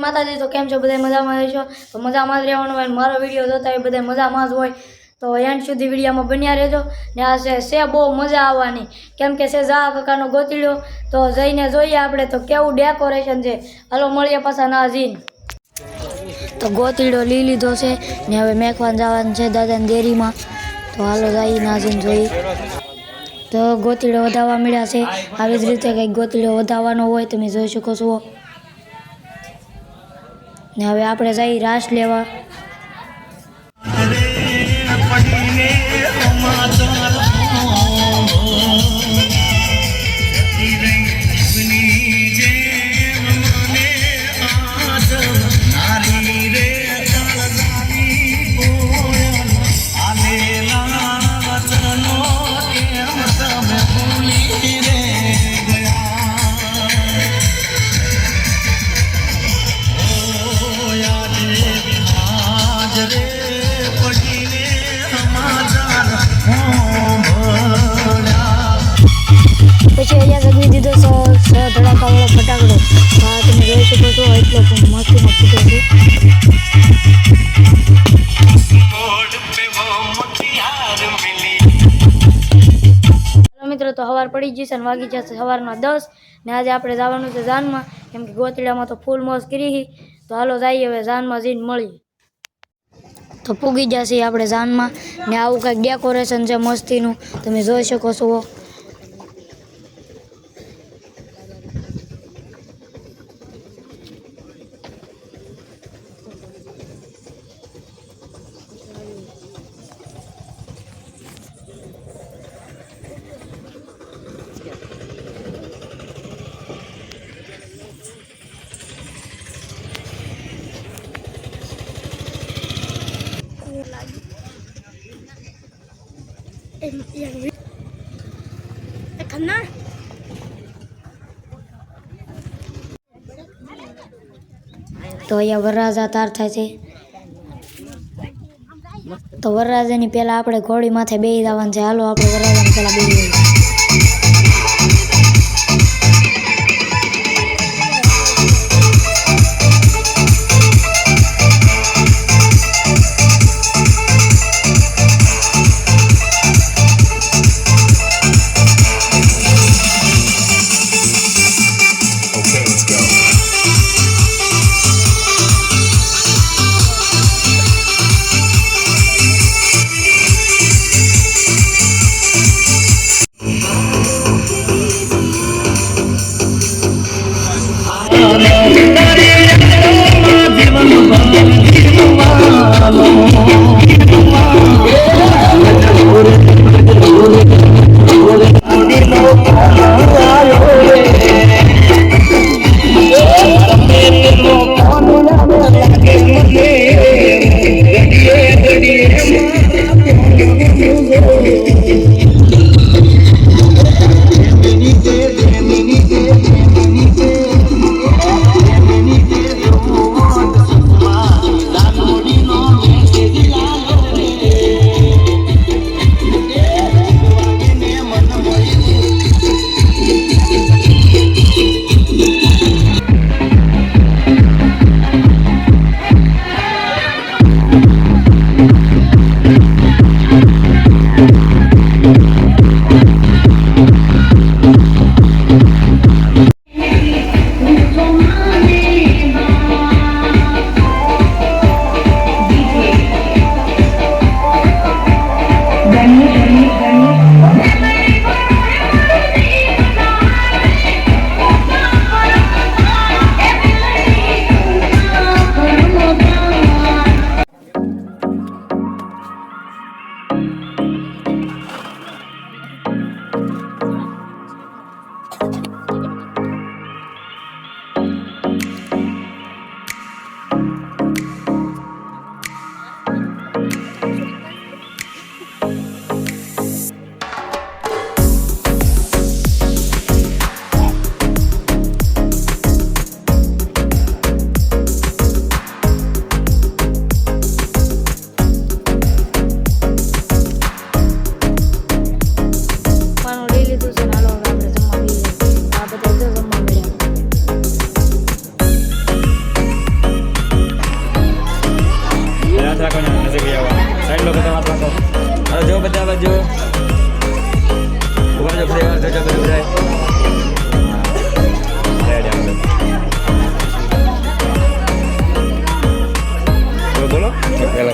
માતાજી તો કેમ છો બધા મજામાં રહેશો તો મજામાં જ રહેવાનું હોય મારો વિડીયો જોતા હોય બધા મજામાં જ હોય તો એન્ડ સુધી વિડીયોમાં બન્યા રહેજો ને આ છે બહુ મજા આવવાની કેમ કે છે જા કાકાનો ગોતીડો તો જઈને જોઈએ આપણે તો કેવું ડેકોરેશન છે હાલો મળીએ પાછા ના જઈને તો ગોતીડો લઈ લીધો છે ને હવે મેકવાન જવાનું છે દાદાની ડેરીમાં તો હાલો જઈ ના જઈને જોઈએ તો ગોતીડો વધાવવા મળ્યા છે આવી જ રીતે કંઈક ગોતીડો વધાવવાનો હોય તમે જોઈ શકો છો ને હવે આપણે જઈ રાસ લેવા પછી અહીંયા સગવી દીધો ધડાકાવાળો ફટાકડો હા તમે જોઈ શકો છો એટલો મસ્તીમાં ફૂટે છે મિત્રો તો સવાર પડી જશે અને વાગી જશે સવારના 10 ને આજે આપણે જવાનું છે જાનમાં કેમ કે ગોતીડામાં તો ફૂલ મોજ કરી તો હાલો જઈએ હવે જાનમાં જઈને મળીએ તો પૂગી જશે આપણે જાનમાં ને આવું કંઈક ડેકોરેશન છે મસ્તીનું તમે જોઈ શકો છો તો અહીંયા વરરાજા તાર થાય છે તો વરરાજાની પહેલા આપણે ઘોડી માથે બેસી જવાનું છે હાલો આપણે વરરાજાની પહેલા બેસી જઈએ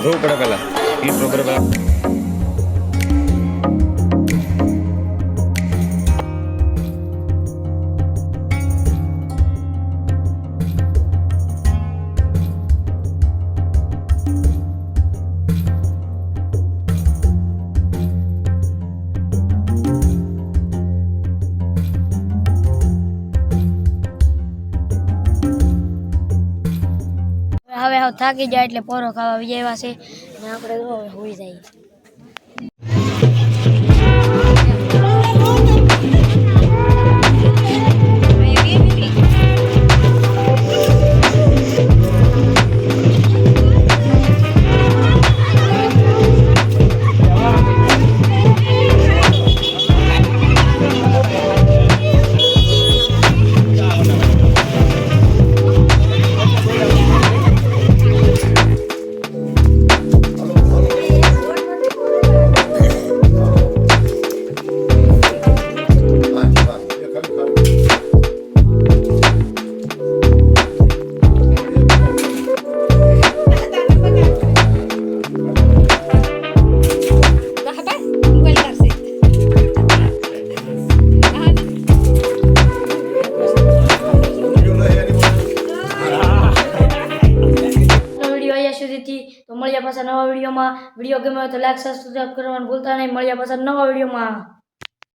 જોવું પડે પહેલાં ઇન્ટ્રો કરે પહેલાં. હવે હવે થાકી જાય એટલે પોરો ખાવા આવી આવ્યા છે ને આપણે જો હવે હોઈ જાય. તો મળ્યા પાછા નવા વિડીયોમાં. વિડીયો ગમે તો લાઈક સબસ્ક્રાઈબ કરવાનું ભૂલતા નહીં. મળ્યા પાછા નવા વિડીયોમાં.